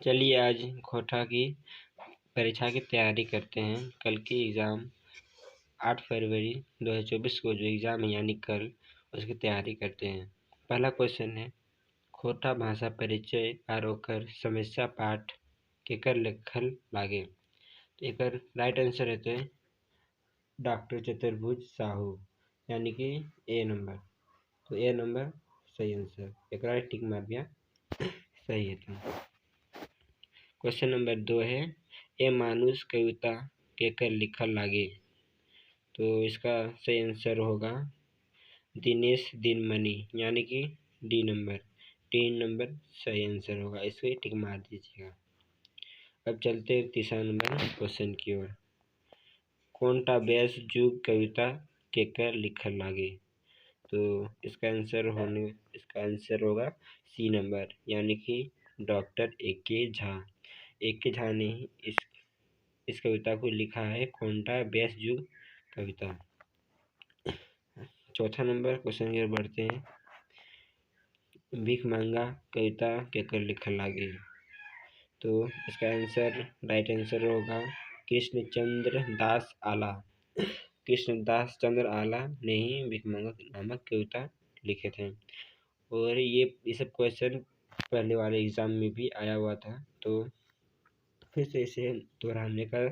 चलिए आज खोटा की परीक्षा की तैयारी करते हैं। कल की एग्ज़ाम 8 फरवरी 2024 को जो एग्ज़ाम है यानी कल, उसकी तैयारी करते हैं। पहला क्वेश्चन है, खोटा भाषा परिचय आरोकर समस्या पाठ केकर लिखल लागे। तो एक राइट आंसर है डॉक्टर चतुर्भुज साहू, यानी कि ए नंबर। तो ए नंबर सही आंसर, एक राइट टिक मार दिया, सही है। तो क्वेश्चन नंबर 2 है, ए मानुष कविता केकर लिखल लागे। तो इसका सही आंसर होगा दिनेश दिनमणि, यानी कि डी नंबर। तीन नंबर सही आंसर होगा, इसको टिक मार दीजिएगा। अब चलते हैं तीसरा नंबर क्वेश्चन की ओर। कोनटा व्यास जुग कविता केकर लिखल लागे। तो इसका आंसर होगा सी नंबर, यानी कि doctor A K. Jha. A K. Jha ने इस कविता को लिखा है, कोनटा व्यास युग कविता। चौथा नंबर क्वेश्चन की ओर बढ़ते हैं, भीख मांगा कविता केकर लिखल लागे। तो इसका राइट आंसर होगा कृष्णचंद्र दास आला। कृष्णदास चंद्र आला ने ही भीख मांगा नामक कविता लिखे थे। और ये सब क्वेश्चन पहले वाले एग्जाम में भी आया हुआ था, तो फिर से इसे दोहराने का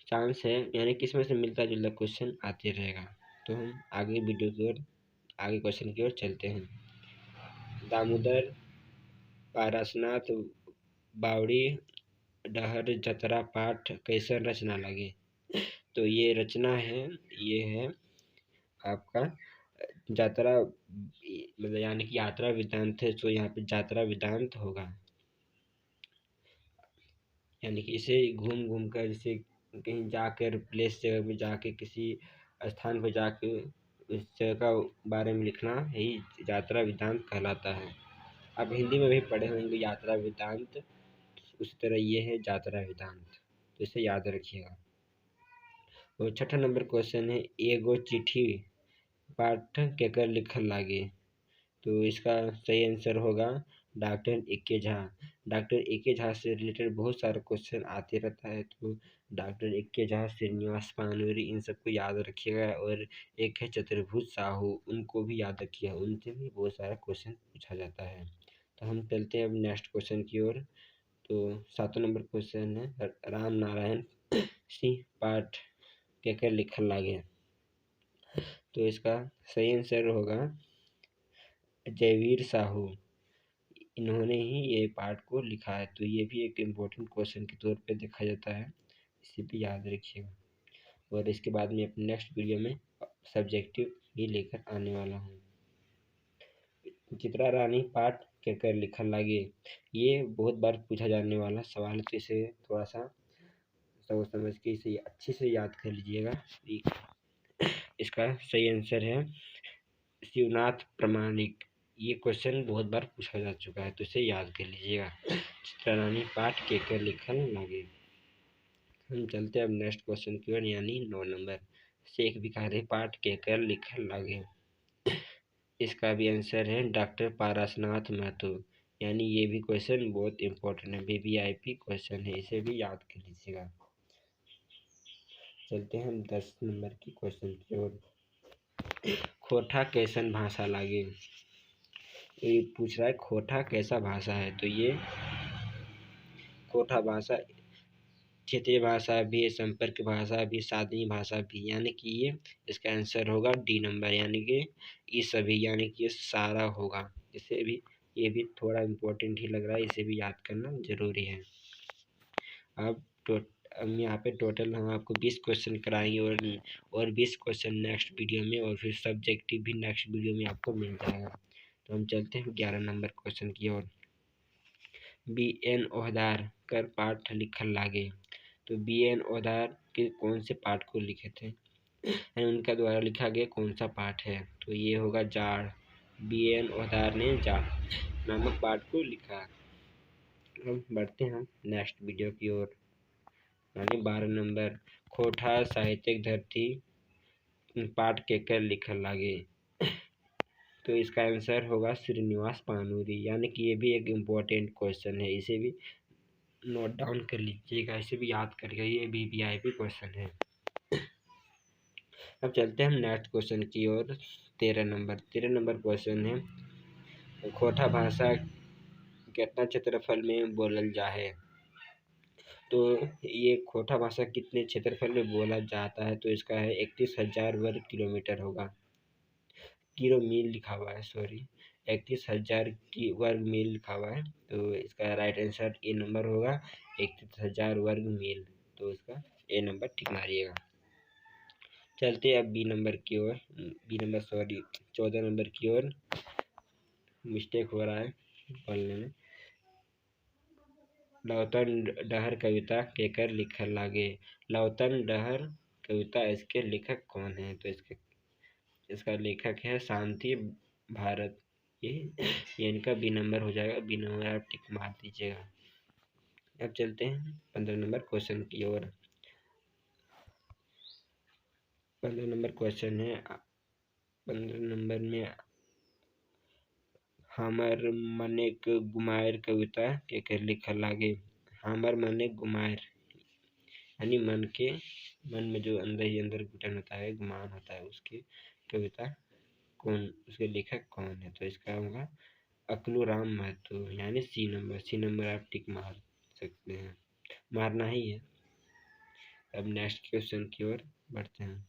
चांस है, यानी किसमें से मिलता जुलता क्वेश्चन आते रहेगा। तो हम आगे वीडियो की ओर, आगे क्वेश्चन की ओर चलते हैं। दामोदर पारसनाथ बावड़ी डहर जतरा पाठ कैसन रचना लगे। तो ये रचना है, ये है आपका यात्रा, मतलब यानी कि यात्रा वृत्तांत है, तो यहाँ पे यात्रा वृत्तांत होगा। यानी कि इसे घूम घूम कर, जैसे कहीं जाकर प्लेस जगह पे जाके, किसी स्थान पर जाके उस जगह का बारे में लिखना ही यात्रा वृत्तांत कहलाता है। आप हिंदी में भी पढ़े होंगे यात्रा वृत्तांत, उसी तरह ये है यात्रा वृत्तांत, तो इसे याद रखिएगा। और छठा नंबर क्वेश्चन है, एगो चिट्ठी पाठ केकर लिखल लागे। तो इसका सही आंसर होगा doctor A K. Jha. Doctor A K. Jha से रिलेटेड बहुत सारे क्वेश्चन आते रहता है, तो डॉक्टर ए.के. झा, श्रीनिवास पानूरी, इन सबको याद रखिएगा। और एक है चतुर्भुज साहू, उनको भी याद रखिएगा, उनसे भी बहुत सारा क्वेश्चन पूछा जाता है। तो हम चलते हैं अब नेक्स्ट क्वेश्चन की ओर। तो 7 नंबर क्वेश्चन है, राम नारायण सिंह पाठ केकर लिखल लागे। तो इसका सही आंसर होगा जयवीर साहू, इन्होंने ही ये पाठ को लिखा है। तो ये भी एक इम्पोर्टेंट क्वेश्चन के तौर पे देखा जाता है, इसे भी याद रखिएगा। और इसके बाद में अपने नेक्स्ट वीडियो में सब्जेक्टिव भी लेकर आने वाला हूँ। चित्रा रानी पाठ केकर लिखल लागे, ये बहुत बार पूछा जाने वाला सवाल है, तो इसे थोड़ा सा सोच समझ के इसे अच्छे से याद कर लीजिएगा। इसका सही आंसर है शिवनाथ प्रमाणिक। ये क्वेश्चन बहुत बार पूछा जा चुका है, तो इसे याद कर लीजिएगा। चित्रा रानी पाठ केकर लिखल लागे। हम चलते हैं अब नेक्स्ट क्वेश्चन की ओर, यानी 9 नंबर, शेख भिखारी पाठ केकर लिखल लागे। इसका भी आंसर है डॉक्टर पारसनाथ महतो, यानी ये भी क्वेश्चन बहुत इंपॉर्टेंट है, वीवीआईपी क्वेश्चन है, इसे भी याद कर लीजिएगा। चलते हैं हम 10 नंबर की क्वेश्चन की ओर। खोटा कैसन भाषा लागे। तो ये पूछ रहा है खोटा कैसा भाषा है। तो ये खोटा भाषा क्षेत्रीय भाषा भी है, संपर्क भाषा भी, साधनी भाषा भी, यानी कि ये इसका आंसर होगा डी नंबर, यानी कि ये सभी, यानी कि ये सारा होगा। इसे भी, ये भी थोड़ा इम्पोर्टेंट ही लग रहा है, इसे भी याद करना जरूरी है। अब यहाँ पे टोटल हम आपको 20 क्वेश्चन कराएंगे, और 20 क्वेश्चन नेक्स्ट वीडियो में, और फिर सब्जेक्टिव भी नेक्स्ट वीडियो में आपको मिल जाएगा। तो हम चलते हैं 11 नंबर क्वेश्चन की ओर। बी.एन. ओहदार कर पाठ लिखल लागे। तो बी.एन. ओहदार के कौन से पाठ को लिखे थे, यानी उनका द्वारा लिखा गया कौन सा पाठ है। तो ये होगा जाड़। बी.एन. ओहदार ने जाड़ नामक पाठ को लिखा। हम बढ़ते हैं नेक्स्ट वीडियो की ओर, यानी 12 नंबर, खोटा साहित्यिक धरती पाठ केकर लिखल लागे। तो इसका आंसर होगा श्रीनिवास पानूरी, यानी कि ये भी एक इम्पोर्टेंट क्वेश्चन है, इसे भी नोट डाउन कर लीजिएगा, इसे भी याद करिएगा, ये भी वीआईपी क्वेश्चन है। अब चलते हैं हम नेक्स्ट क्वेश्चन की ओर। 13 नंबर क्वेश्चन है, खोटा भाषा कितना क्षेत्रफल में बोलल जा है। तो ये खोटा भाषा कितने क्षेत्रफल में बोला जाता है, तो इसका है 31,000 वर्ग किलोमीटर होगा। किलो मील लिखा हुआ है, सॉरी, 31,000 की वर्ग मील लिखा हुआ है, तो इसका राइट आंसर ए नंबर होगा, 31,000 वर्ग मील। तो इसका ए नंबर ठीक मारिएगा। चलते हैं अब बी नंबर की ओर, बी नंबर सॉरी 14 नंबर की ओर। मिस्टेक हो रहा है बोलने में। लौतन डहर कविता केकर लिखल लागे। लौतन डहर कविता, इसके लेखक कौन है, तो इसका लेखक है शांति भारत। ये इनका बी नंबर हो जाएगा, बी नंबर आप टिक मार दीजिएगा। अब चलते हैं 15 नंबर क्वेश्चन की ओर। 15 नंबर क्वेश्चन है, 15 नंबर में हमर मनेक गुमाएर कविता केकर लिखल लागे। हमर मने गुमाएर यानी मन में जो अंदर ही अंदर घुटन होता है, गुमान होता है, उसकी कविता कौन, उसके लेखक कौन है, तो इसका होगा अकलू राम महतो, यानी सी नंबर आप टिक मार सकते हैं, मारना ही है। अब नेक्स्ट क्वेश्चन की ओर बढ़ते हैं।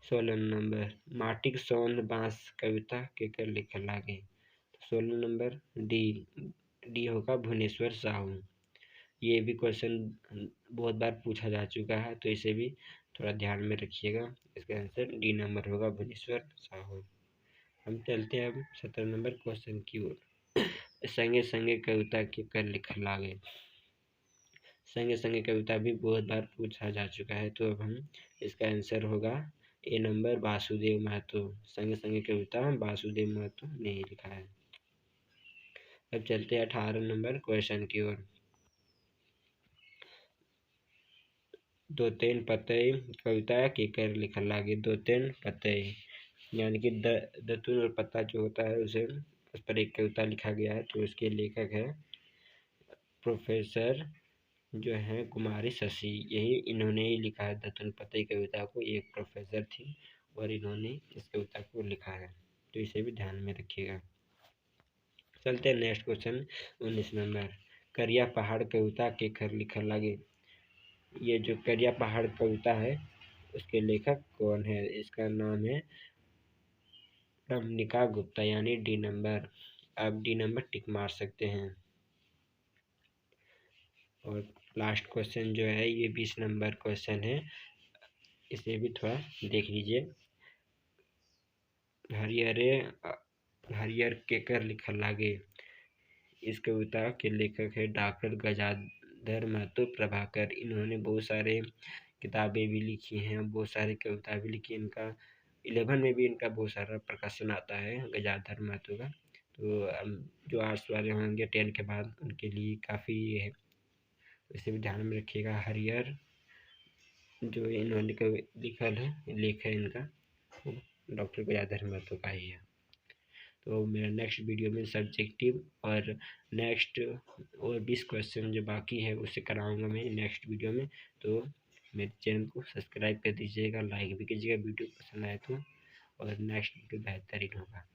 16 नंबर, माटिक सौंध बांस कविता केकर लिखल लागे। 16 नंबर डी होगा भुवनेश्वर साहू। ये भी क्वेश्चन बहुत बार पूछा जा चुका है, तो इसे भी थोड़ा ध्यान में रखिएगा। इसका आंसर डी नंबर होगा, भुवनेश्वर साहू। हम चलते हैं अब 17 नंबर क्वेश्चन की ओर। संगे संगे कविता केकर लिखल लागे। संगे संगे कविता भी बहुत बार पूछा जा चुका है, तो अब हम इसका आंसर होगा ए नंबर, वासुदेव महतो। संगे संगे कविता वासुदेव महतो ने ही लिखा है। अब चलते हैं 18 नंबर क्वेश्चन की ओर। दो तीन पतई कविता केकर लिखल लागे। दो तीन पतई यानी कि दतुन और पत्ता जो होता है उसे उस पर एक कविता लिखा गया है, तो इसके लेखक है प्रोफेसर जो है कुमारी शशि। इन्होंने ही लिखा है दतुन पतई कविता को, एक प्रोफेसर थी और इन्होंने इस कविता को लिखा है, तो इसे भी ध्यान में रखिएगा। चलते हैं नेक्स्ट क्वेश्चन 19 नंबर, करिया पहाड़ कविता केकर लिखल लागे। ये जो करिया पहाड़ कविता है उसके लेखक कौन है, इसका नाम है रमनिका गुप्ता, यानी डी नंबर। आप डी नंबर टिक मार सकते हैं। और लास्ट क्वेश्चन जो है ये 20 नंबर क्वेश्चन है, इसे भी थोड़ा देख लीजिए। हरियर केकर लिखल लागे। इस कविता के लेखक है डॉक्टर गजाधर महतो प्रभाकर। इन्होंने बहुत सारे किताबें भी लिखी हैं, बहुत सारी कविता भी लिखी। इनका 11 में भी इनका बहुत सारा प्रकाशन आता है गजाधर महतो का। तो जो आर्ट्स वाले होंगे 10 के बाद उनके लिए काफ़ी ये है, इसे भी ध्यान में रखिएगा। हरियर जो इन्होंने लिखल है, लेख है इनका, डॉक्टर गजाधर महतो का ही है। तो मेरा नेक्स्ट वीडियो में सब्जेक्टिव और नेक्स्ट और 20 क्वेश्चन जो बाकी है उसे कराऊंगा मैं नेक्स्ट वीडियो में। तो मेरे चैनल को सब्सक्राइब कर दीजिएगा, लाइक भी कीजिएगा वीडियो पसंद आए तो, और नेक्स्ट वीडियो बेहतरीन होगा।